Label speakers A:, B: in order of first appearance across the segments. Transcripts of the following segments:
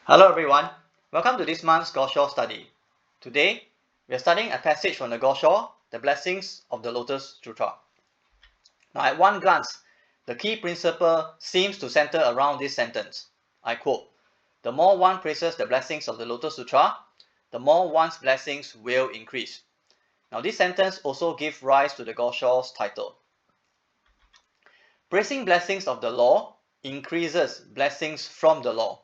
A: Hello everyone, welcome to this month's Gosho study. Today, we are studying a passage from the Gosho, the blessings of the Lotus Sutra. Now at one glance, the key principle seems to center around this sentence. I quote, "The more one praises the blessings of the Lotus Sutra, the more one's blessings will increase." Now this sentence also gives rise to the Gosho's title. Praising blessings of the law increases blessings from the law.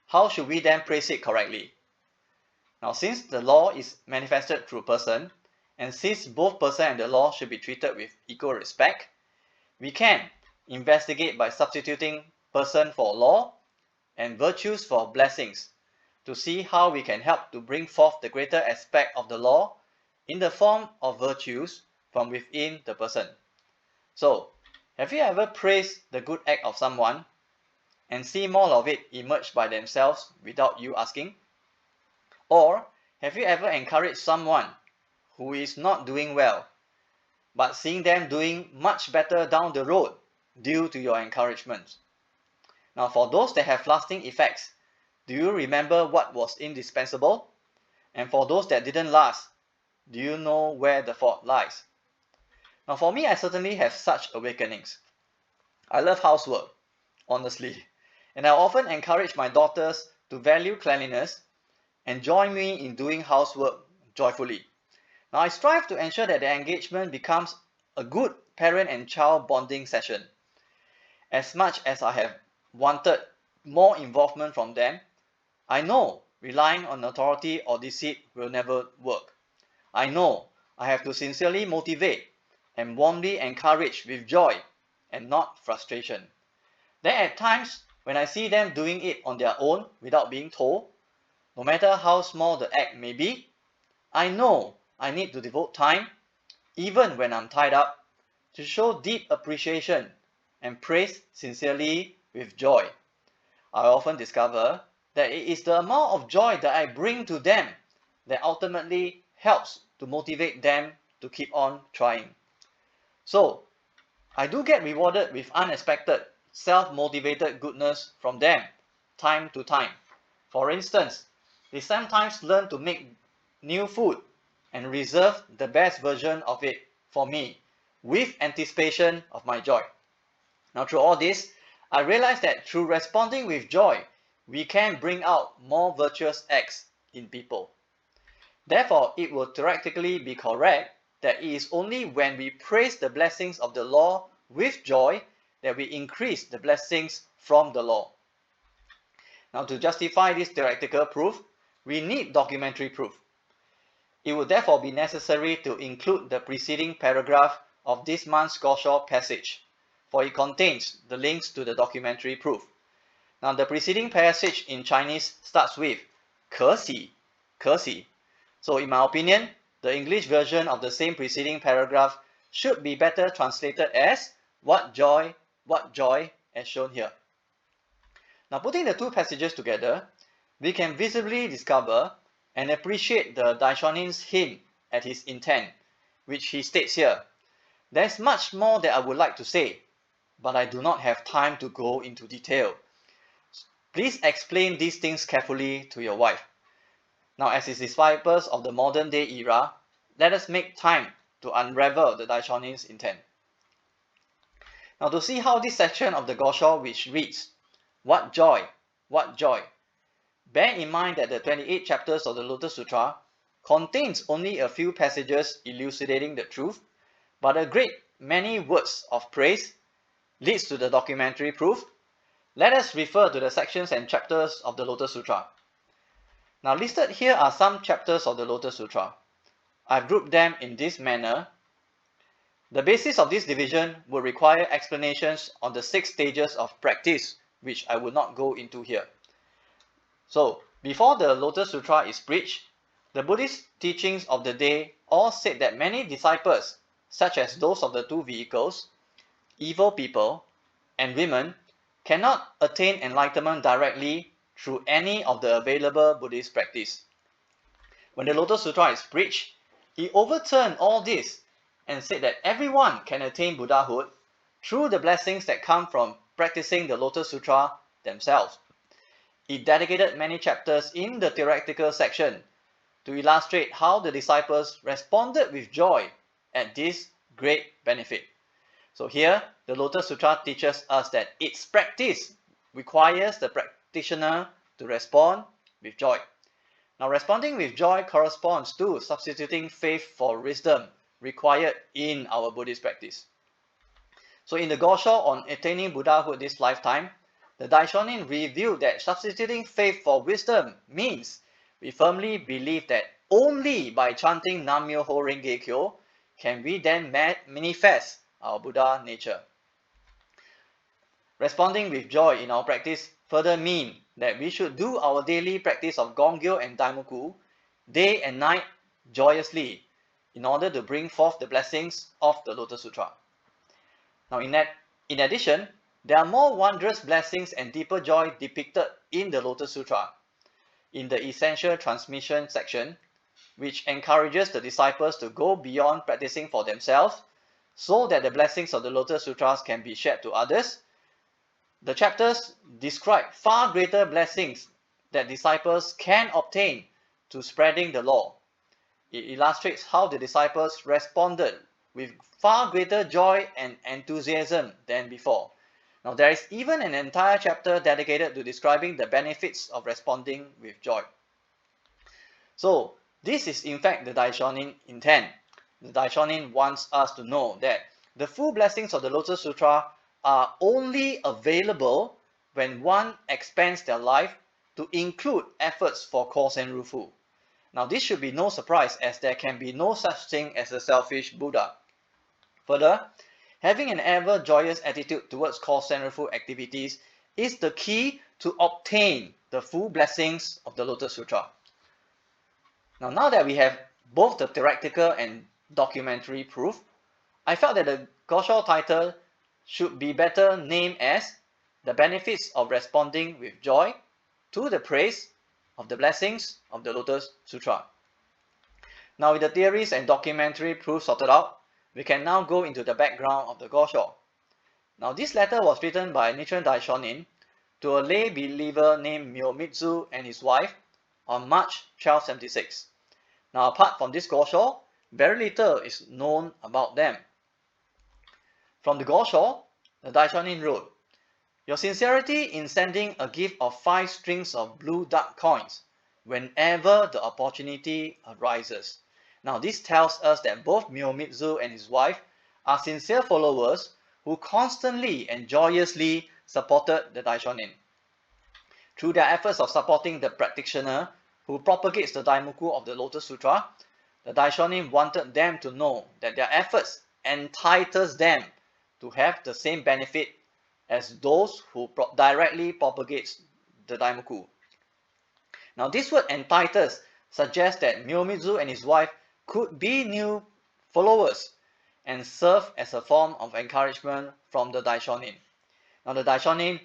A: How should we then praise it correctly? Now, since the law is manifested through person, and since both person and the law should be treated with equal respect, we can investigate by substituting person for law and virtues for blessings to see how we can help to bring forth the greater aspect of the law in the form of virtues from within the person. So, have you ever praised the good act of someone and see more of it emerge by themselves without you asking? Or have you ever encouraged someone who is not doing well, but seeing them doing much better down the road due to your encouragement? Now, for those that have lasting effects, do you remember what was indispensable? And for those that didn't last, do you know where the fault lies? Now, for me, I certainly have such awakenings. I love housework, honestly, and I often encourage my daughters to value cleanliness and join me in doing housework joyfully. Now, I strive to ensure that the engagement becomes a good parent and child bonding session. As much as I have wanted more involvement from them, I know relying on authority or deceit will never work. I know I have to sincerely motivate and warmly encourage with joy and not frustration. Then at times, when I see them doing it on their own without being told, no matter how small the act may be, I know I need to devote time, even when I'm tied up, to show deep appreciation and praise sincerely with joy. I often discover that it is the amount of joy that I bring to them that ultimately helps to motivate them to keep on trying. So, I do get rewarded with unexpected, self-motivated goodness from them, time to time. For instance, they sometimes learn to make new food and reserve the best version of it for me with anticipation of my joy. Now, through all this, I realized that through responding with joy, we can bring out more virtuous acts in people. Therefore, it will theoretically be correct that it is only when we praise the blessings of the law with joy that we increase the blessings from the law. Now, to justify this theoretical proof, we need documentary proof. It would therefore be necessary to include the preceding paragraph of this month's Gosho passage, for it contains the links to the documentary proof. Now, the preceding passage in Chinese starts with 可喜,可喜. So, in my opinion, the English version of the same preceding paragraph should be better translated as what joy, as shown here. Now, putting the two passages together, we can visibly discover and appreciate the Daishonin's hint at his intent, which he states here. There's much more that I would like to say, but I do not have time to go into detail. Please explain these things carefully to your wife. Now, as his disciples of the modern day era, let us make time to unravel the Daishonin's intent. Now, to see how this section of the Gosho, which reads, what joy, bear in mind that the 28 chapters of the Lotus Sutra contains only a few passages elucidating the truth, but a great many words of praise leads to the documentary proof. Let us refer to the sections and chapters of the Lotus Sutra. Now, listed here are some chapters of the Lotus Sutra. I've grouped them in this manner. The basis of this division will require explanations on the 6 stages of practice, which I will not go into here. So, before the Lotus Sutra is preached, the Buddhist teachings of the day all said that many disciples, such as those of the two vehicles, evil people, and women, cannot attain enlightenment directly through any of the available Buddhist practice. When the Lotus Sutra is preached, he overturned all this and said that everyone can attain Buddhahood through the blessings that come from practicing the Lotus Sutra themselves. It dedicated many chapters in the theoretical section to illustrate how the disciples responded with joy at this great benefit. So here, the Lotus Sutra teaches us that its practice requires the practitioner to respond with joy. Now, responding with joy corresponds to substituting faith for wisdom required in our Buddhist practice. So in the Gosho on attaining Buddhahood this lifetime, the Daishonin revealed that substituting faith for wisdom means we firmly believe that only by chanting Nam-myoho Renge Kyo can we then manifest our Buddha nature. Responding with joy in our practice further mean that we should do our daily practice of Gongyo and Daimoku day and night joyously in order to bring forth the blessings of the Lotus Sutra. Now in addition, there are more wondrous blessings and deeper joy depicted in the Lotus Sutra. In the essential transmission section, which encourages the disciples to go beyond practicing for themselves so that the blessings of the Lotus Sutras can be shared to others, the chapters describe far greater blessings that disciples can obtain to spreading the law. It illustrates how the disciples responded with far greater joy and enthusiasm than before. Now, there is even an entire chapter dedicated to describing the benefits of responding with joy. So, this is in fact the Daishonin intent. The Daishonin wants us to know that the full blessings of the Lotus Sutra are only available when one expands their life to include efforts for Kosen Rufu. Now, this should be no surprise, as there can be no such thing as a selfish Buddha. Further, having an ever joyous attitude towards Kosen Rufu activities is the key to obtain the full blessings of the Lotus Sutra. Now that we have both the theoretical and documentary proof, I felt that the Gosho title should be better named as The Benefits of Responding with Joy to the Praise of the Blessings of the Lotus Sutra. Now, with the theories and documentary proof sorted out, we can now go into the background of the Gosho. Now, this letter was written by Nichiren Daishonin to a lay believer named Myomitsu and his wife on March 1276. Now, apart from this Gosho, very little is known about them. From the Gosho, the Daishonin wrote, "Your sincerity in sending a gift of 5 strings of blue duck coins whenever the opportunity arises." Now, this tells us that both Myomitsu and his wife are sincere followers who constantly and joyously supported the Daishonin. Through their efforts of supporting the practitioner who propagates the Daimoku of the Lotus Sutra, the Daishonin wanted them to know that their efforts entitles them to have the same benefit as those who directly propagates the Daimoku. Now, this word entitles suggests that Myomitsu and his wife could be new followers and serve as a form of encouragement from the Daishonin. Now, the Daishonin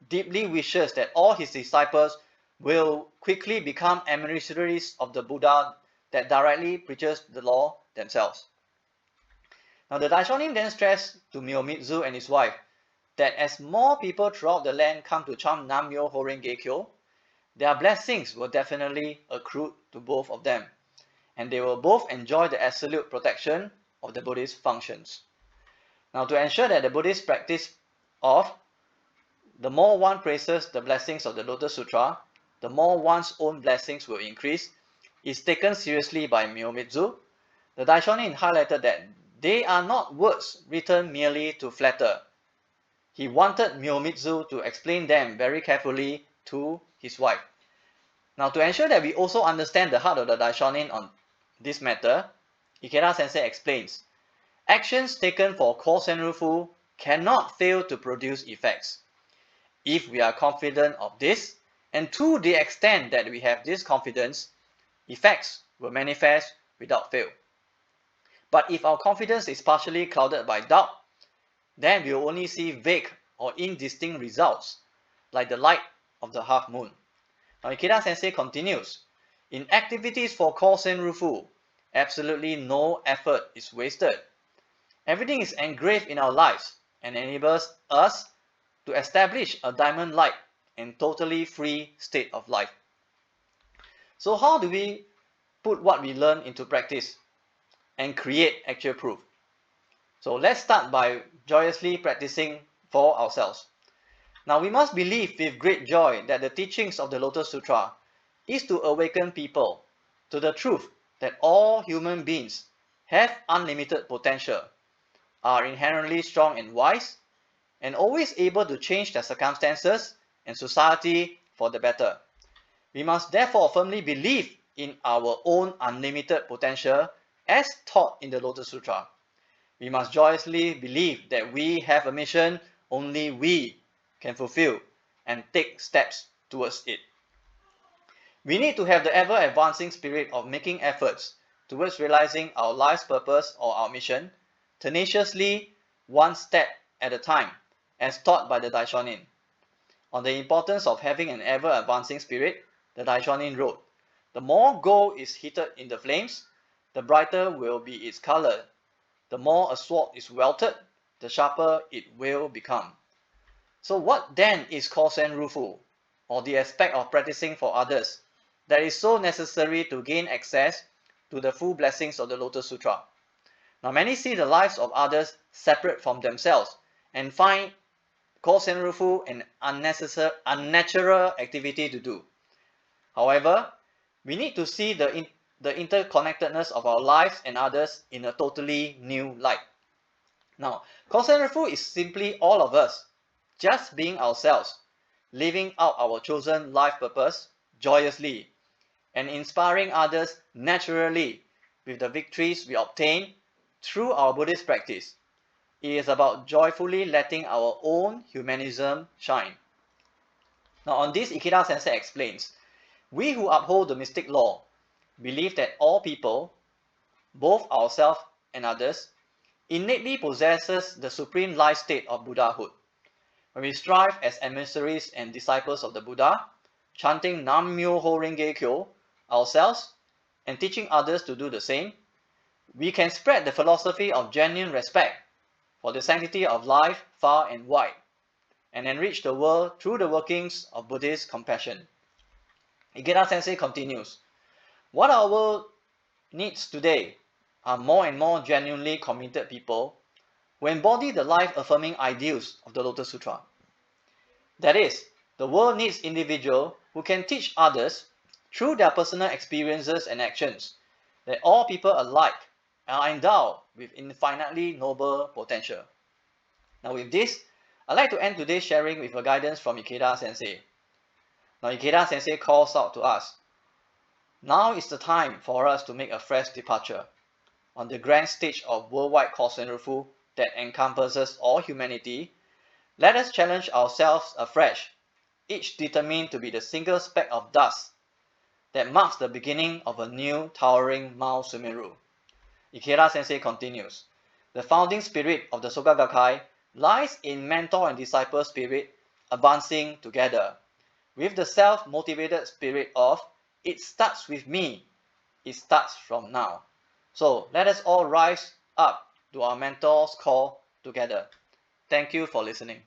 A: deeply wishes that all his disciples will quickly become emissaries of the Buddha that directly preaches the law themselves. Now, the Daishonin then stressed to Myomitsu and his wife that as more people throughout the land come to chant Nam-myoho Renge Kyo, their blessings will definitely accrue to both of them, and they will both enjoy the absolute protection of the Buddhist functions. Now, to ensure that the Buddhist practice of the more one praises the blessings of the Lotus Sutra, the more one's own blessings will increase, is taken seriously by Myomitsu. The Daishonin highlighted that they are not words written merely to flatter. He wanted Myomitsu to explain them very carefully to his wife. Now, to ensure that we also understand the heart of the Daishonin on this matter, Ikeda Sensei explains, actions taken for Kosen Rufu cannot fail to produce effects. If we are confident of this, and to the extent that we have this confidence, effects will manifest without fail. But if our confidence is partially clouded by doubt, then we will only see vague or indistinct results, like the light of the half moon. Now, Ikeda Sensei continues, in activities for Kosen Rufu, absolutely no effort is wasted. Everything is engraved in our lives and enables us to establish a diamond-like and totally free state of life. So how do we put what we learn into practice and create actual proof? So let's start by joyously practicing for ourselves. Now we must believe with great joy that the teachings of the Lotus Sutra is to awaken people to the truth that all human beings have unlimited potential, are inherently strong and wise, and always able to change their circumstances and society for the better. We must therefore firmly believe in our own unlimited potential as taught in the Lotus Sutra. We must joyously believe that we have a mission only we can fulfill and take steps towards it. We need to have the ever-advancing spirit of making efforts towards realizing our life's purpose or our mission, tenaciously, one step at a time, as taught by the Daishonin. On the importance of having an ever-advancing spirit, the Daishonin wrote, "The more gold is heated in the flames, the brighter will be its color. The more a sword is welted, the sharper it will become." So what then is Kosen Rufu, or the aspect of practicing for others, that is so necessary to gain access to the full blessings of the Lotus Sutra? Now many see the lives of others separate from themselves and find Kosen Rufu an unnatural activity to do. However, we need to see the interconnectedness of our lives and others in a totally new light. Now, Kosen Rufu is simply all of us just being ourselves, living out our chosen life purpose joyously, and inspiring others naturally with the victories we obtain through our Buddhist practice. It is about joyfully letting our own humanism shine. Now on this, Ikeda Sensei explains, we who uphold the mystic law believe that all people, both ourselves and others, innately possesses the supreme life state of Buddhahood. When we strive as emissaries and disciples of the Buddha, chanting Nam-myoho Renge Kyo ourselves and teaching others to do the same, we can spread the philosophy of genuine respect for the sanctity of life far and wide, and enrich the world through the workings of Buddhist compassion. Ikeda Sensei continues, what our world needs today are more and more genuinely committed people who embody the life-affirming ideals of the Lotus Sutra. That is, the world needs individuals who can teach others through their personal experiences and actions that all people alike are endowed with infinitely noble potential. Now with this, I'd like to end today's sharing with a guidance from Ikeda Sensei. Now Ikeda Sensei calls out to us, now is the time for us to make a fresh departure on the grand stage of worldwide Kosen Rufu that encompasses all humanity. Let us challenge ourselves afresh, each determined to be the single speck of dust that marks the beginning of a new towering Mount Sumeru. Ikeda Sensei continues, the founding spirit of the Soka Gakkai lies in mentor and disciple spirit advancing together, with the self-motivated spirit of, it starts with me, it starts from now. So let us all rise up to our mentor's call together. Thank you for listening.